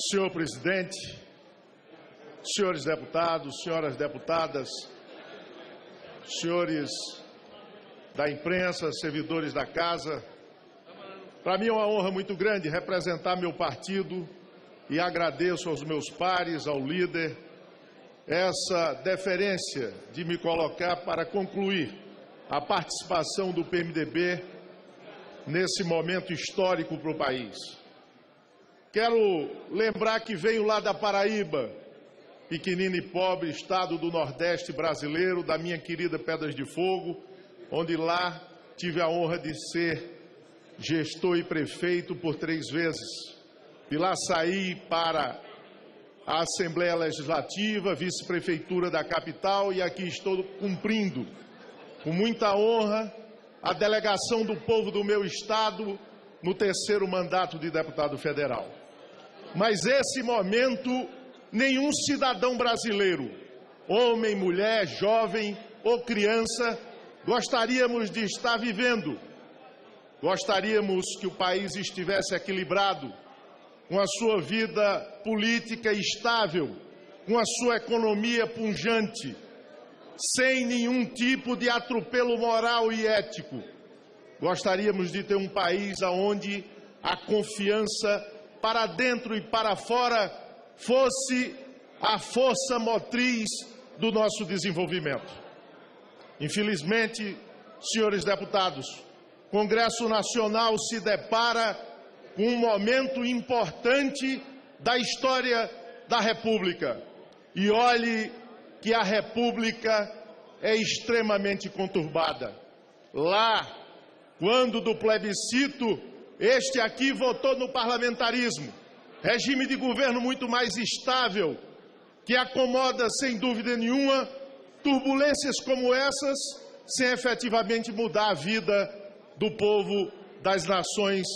Senhor presidente, senhores deputados, senhoras deputadas, senhores da imprensa, servidores da casa, para mim é uma honra muito grande representar meu partido e agradeço aos meus pares, ao líder, essa deferência de me colocar para concluir a participação do PMDB nesse momento histórico para o país. Quero lembrar que venho lá da Paraíba, pequenino e pobre estado do Nordeste brasileiro, da minha querida Pedras de Fogo, onde lá tive a honra de ser gestor e prefeito por 3 vezes. De lá saí para a Assembleia Legislativa, vice-prefeitura da capital, e aqui estou cumprindo, com muita honra, a delegação do povo do meu estado no 3º mandato de deputado federal. Mas esse momento, nenhum cidadão brasileiro, homem, mulher, jovem ou criança, gostaríamos de estar vivendo. Gostaríamos que o país estivesse equilibrado, com a sua vida política estável, com a sua economia pujante, sem nenhum tipo de atropelo moral e ético. Gostaríamos de ter um país onde a confiança para dentro e para fora fosse a força motriz do nosso desenvolvimento. Infelizmente, senhores deputados, o Congresso Nacional se depara com um momento importante da história da República. E olhe que a República é extremamente conturbada. Lá, quando do plebiscito, este aqui votou no parlamentarismo, regime de governo muito mais estável, que acomoda, sem dúvida nenhuma, turbulências como essas, sem efetivamente mudar a vida do povo das nações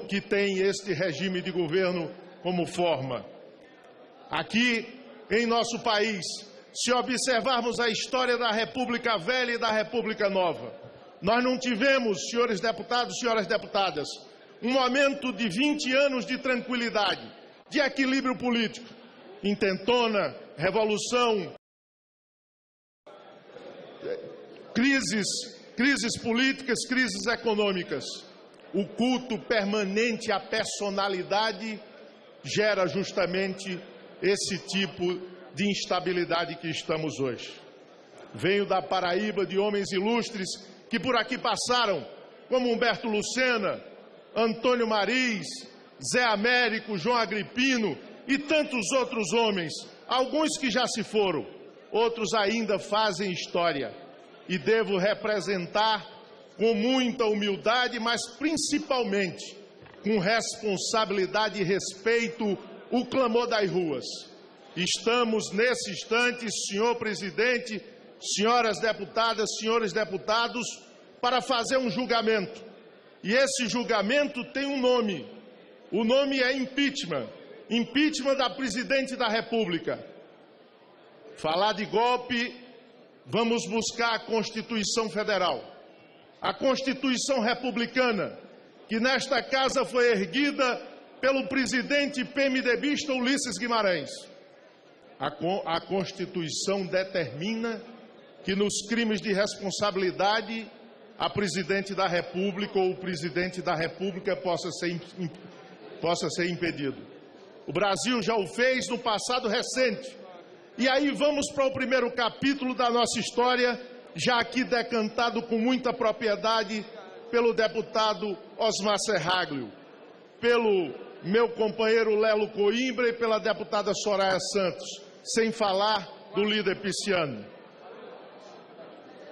que tem este regime de governo como forma. Aqui, em nosso país, se observarmos a história da República Velha e da República Nova, nós não tivemos, senhores deputados, senhoras deputadas, um momento de 20 anos de tranquilidade, de equilíbrio político. Intentona, revolução, crises políticas, crises econômicas. O culto permanente à personalidade gera justamente esse tipo de instabilidade que estamos hoje. Venho da Paraíba, de homens ilustres que por aqui passaram, como Humberto Lucena, Antônio Mariz, Zé Américo, João Agripino e tantos outros homens, alguns que já se foram, outros ainda fazem história. E devo representar com muita humildade, mas principalmente com responsabilidade e respeito, o clamor das ruas. Estamos nesse instante, senhor presidente, senhoras deputadas, senhores deputados, para fazer um julgamento. E esse julgamento tem um nome. O nome é impeachment. Impeachment da presidente da República. Falar de golpe, vamos buscar a Constituição Federal. A Constituição Republicana, que nesta casa foi erguida pelo presidente PMDBista Ulisses Guimarães. A Constituição determina que nos crimes de responsabilidade a presidente da República ou o presidente da República possa ser impedido. O Brasil já o fez no passado recente. E aí vamos para o primeiro capítulo da nossa história, já aqui decantado com muita propriedade pelo deputado Osmar Serraglio, pelo meu companheiro Lelo Coimbra e pela deputada Soraya Santos, sem falar do líder Pisciano.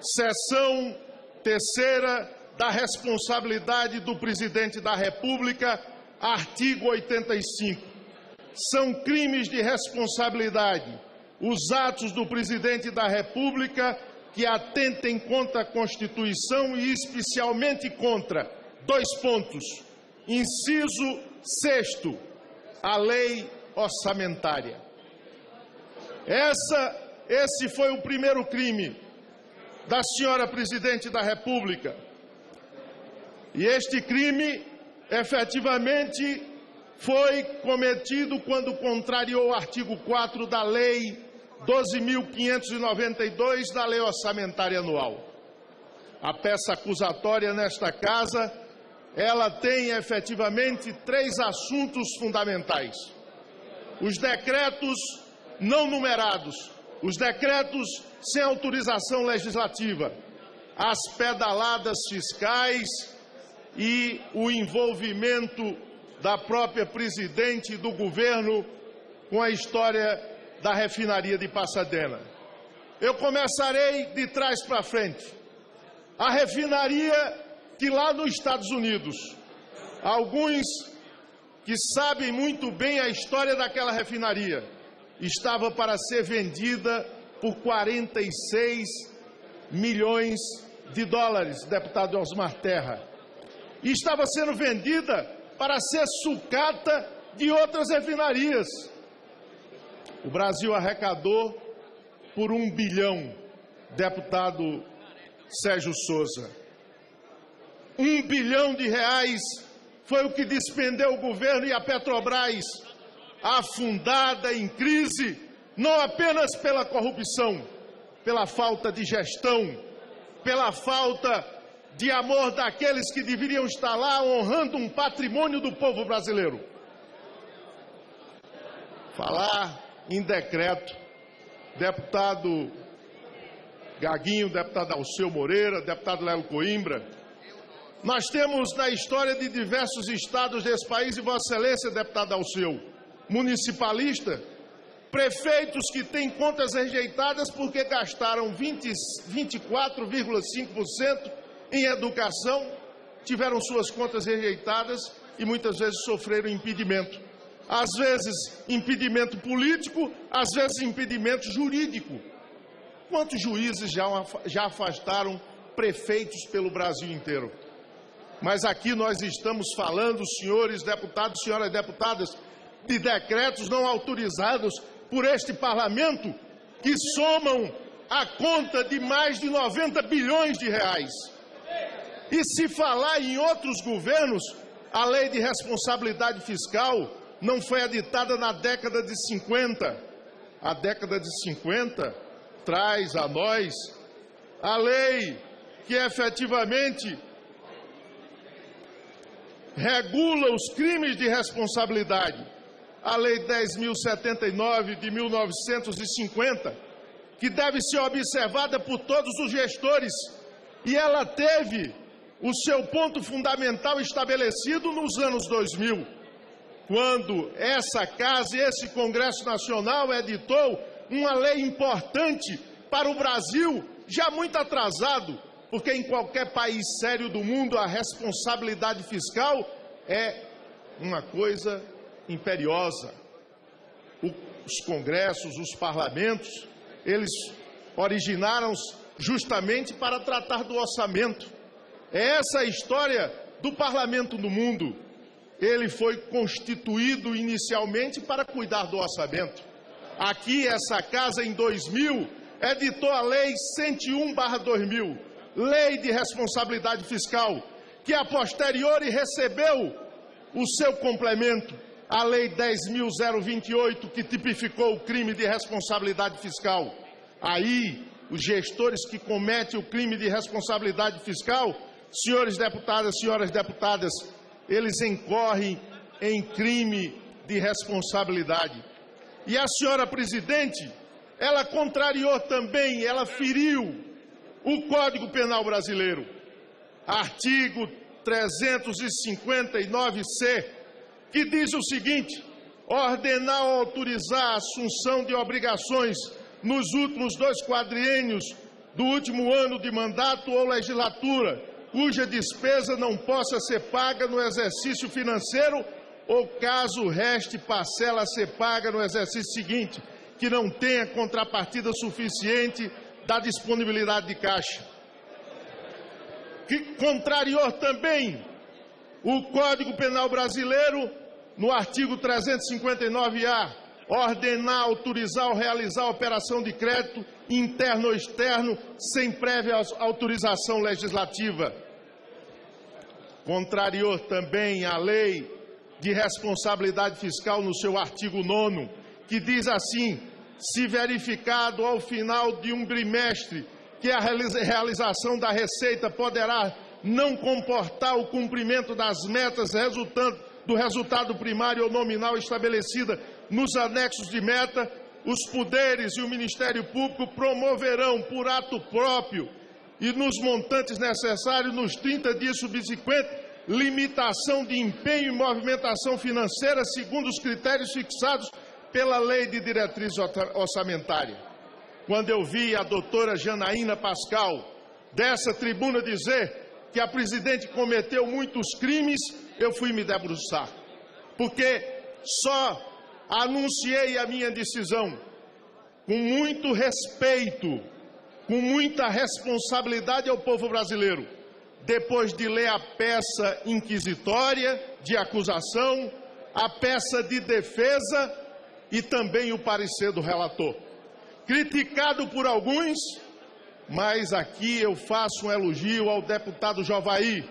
Seção 3ª da responsabilidade do presidente da República, artigo 85. São crimes de responsabilidade os atos do presidente da República que atentem contra a Constituição e especialmente contra, 2 pontos, inciso 6º, a lei orçamentária. Esse foi o primeiro crime da senhora presidente da República. E este crime, efetivamente, foi cometido quando contrariou o artigo 4 da Lei 12.592 da Lei Orçamentária Anual. A peça acusatória nesta casa, ela tem efetivamente 3 assuntos fundamentais. Os decretos não numerados, os decretos sem autorização legislativa, as pedaladas fiscais e o envolvimento da própria presidente do governo com a história da refinaria de Pasadena. Eu começarei de trás para frente. A refinaria que lá nos Estados Unidos, alguns que sabem muito bem a história daquela refinaria, estava para ser vendida por 46 milhões de dólares, deputado Osmar Terra. E estava sendo vendida para ser sucata de outras refinarias. O Brasil arrecadou por 1 bilhão, deputado Sérgio Souza. 1 bilhão de reais foi o que despendeu o governo e a Petrobras, afundada em crise, não apenas pela corrupção, pela falta de gestão, pela falta de amor daqueles que deveriam estar lá honrando um patrimônio do povo brasileiro. Falar em decreto, deputado Gaguinho, deputado Alceu Moreira, deputado Lelo Coimbra, nós temos na história de diversos estados desse país, e Vossa Excelência, deputado Alceu, municipalista, prefeitos que têm contas rejeitadas porque gastaram 24,5% em educação, tiveram suas contas rejeitadas e muitas vezes sofreram impedimento. Às vezes impedimento político, às vezes impedimento jurídico. Quantos juízes já afastaram prefeitos pelo Brasil inteiro? Mas aqui nós estamos falando, senhores deputados, senhoras deputadas, de decretos não autorizados por este parlamento que somam a conta de mais de 90 bilhões de reais. E se falar em outros governos, a lei de responsabilidade fiscal não foi editada na década de 50. A década de 50 traz a nós a lei que efetivamente regula os crimes de responsabilidade. A Lei 10.079 de 1950, que deve ser observada por todos os gestores. E ela teve o seu ponto fundamental estabelecido nos anos 2000, quando essa casa e esse Congresso Nacional editou uma lei importante para o Brasil, já muito atrasado, porque em qualquer país sério do mundo a responsabilidade fiscal é uma coisa imperiosa. Os congressos, os parlamentos, eles originaram-se justamente para tratar do orçamento. É essa a história do parlamento no mundo. Ele foi constituído inicialmente para cuidar do orçamento. Aqui, essa casa, em 2000, editou a Lei 101/2000, Lei de Responsabilidade Fiscal, que a posteriori recebeu o seu complemento, a Lei 10.028, que tipificou o crime de responsabilidade fiscal. Aí, os gestores que cometem o crime de responsabilidade fiscal, senhores deputadas, senhoras deputadas, eles incorrem em crime de responsabilidade. E a senhora presidente, ela contrariou também, ela feriu o Código Penal brasileiro. Artigo 359-C, que diz o seguinte: ordenar ou autorizar a assunção de obrigações nos últimos 2 quadriênios do último ano de mandato ou legislatura, cuja despesa não possa ser paga no exercício financeiro ou caso reste parcela a ser paga no exercício seguinte, que não tenha contrapartida suficiente da disponibilidade de caixa. Que contrariou também o Código Penal brasileiro no artigo 359-A, ordenar, autorizar ou realizar operação de crédito interno ou externo sem prévia autorização legislativa. Contrariou também a Lei de responsabilidade fiscal no seu artigo 9º, que diz assim: se verificado ao final de um trimestre que a realização da receita poderá não comportar o cumprimento das metas do resultado primário ou nominal estabelecida nos anexos de meta, os poderes e o Ministério Público promoverão por ato próprio e nos montantes necessários nos 30 dias subsequentes limitação de empenho e movimentação financeira segundo os critérios fixados pela Lei de Diretriz Orçamentária. Quando eu vi a doutora Janaína Pascal dessa tribuna dizer que a presidente cometeu muitos crimes, eu fui me debruçar, porque só anunciei a minha decisão com muito respeito, com muita responsabilidade ao povo brasileiro, depois de ler a peça inquisitória de acusação, a peça de defesa e também o parecer do relator. Criticado por alguns, mas aqui eu faço um elogio ao deputado Jovaí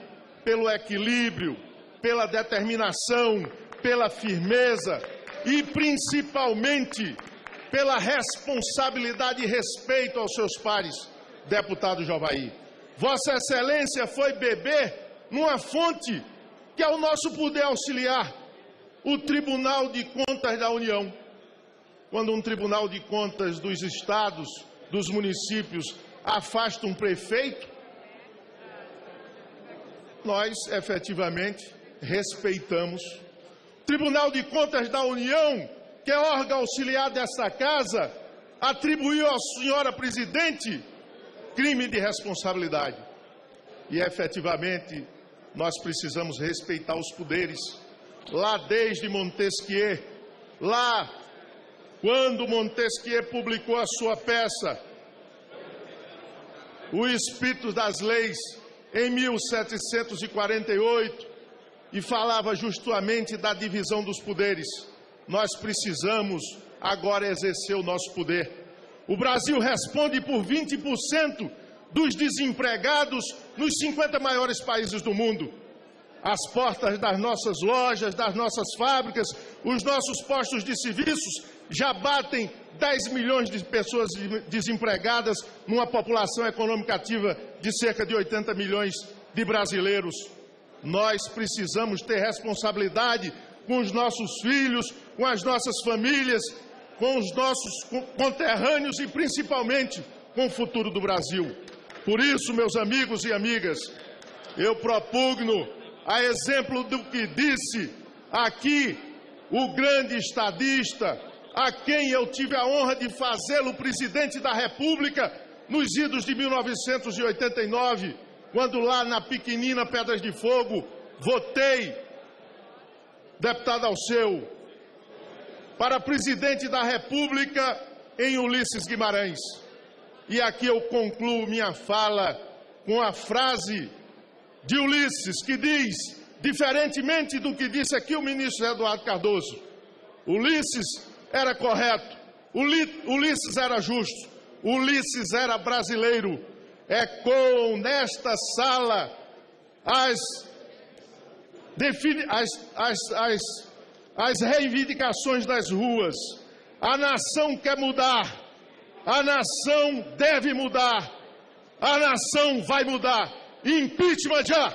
pelo equilíbrio, pela determinação, pela firmeza e principalmente pela responsabilidade e respeito aos seus pares, deputado Jovaí. Vossa Excelência foi beber numa fonte que é o nosso poder auxiliar, o Tribunal de Contas da União. Quando um Tribunal de Contas dos estados, dos municípios, afasta um prefeito, nós efetivamente respeitamos. Tribunal de Contas da União, que é órgão auxiliar desta casa, atribuiu à senhora presidente crime de responsabilidade. E efetivamente nós precisamos respeitar os poderes. Lá desde Montesquieu, lá quando Montesquieu publicou a sua peça O Espírito das Leis, em 1748, e falava justamente da divisão dos poderes, nós precisamos agora exercer o nosso poder. O Brasil responde por 20% dos desempregados nos 50 maiores países do mundo. As portas das nossas lojas, das nossas fábricas, os nossos postos de serviços já batem 10 milhões de pessoas desempregadas numa população econômica ativa de cerca de 80 milhões de brasileiros. Nós precisamos ter responsabilidade com os nossos filhos, com as nossas famílias, com os nossos conterrâneos e principalmente com o futuro do Brasil. Por isso, meus amigos e amigas, eu propugno, a exemplo do que disse aqui o grande estadista, a quem eu tive a honra de fazê-lo presidente da República nos idos de 1989, quando lá na pequenina Pedras de Fogo votei, deputado Alceu, para presidente da República em Ulisses Guimarães. E aqui eu concluo minha fala com a frase de Ulisses, que diz, diferentemente do que disse aqui o ministro Eduardo Cardoso, Ulisses era correto, Ulisses era justo, Ulisses era brasileiro. Ecoam nesta sala as reivindicações das ruas. A nação quer mudar, a nação deve mudar, a nação vai mudar. Impeachment já!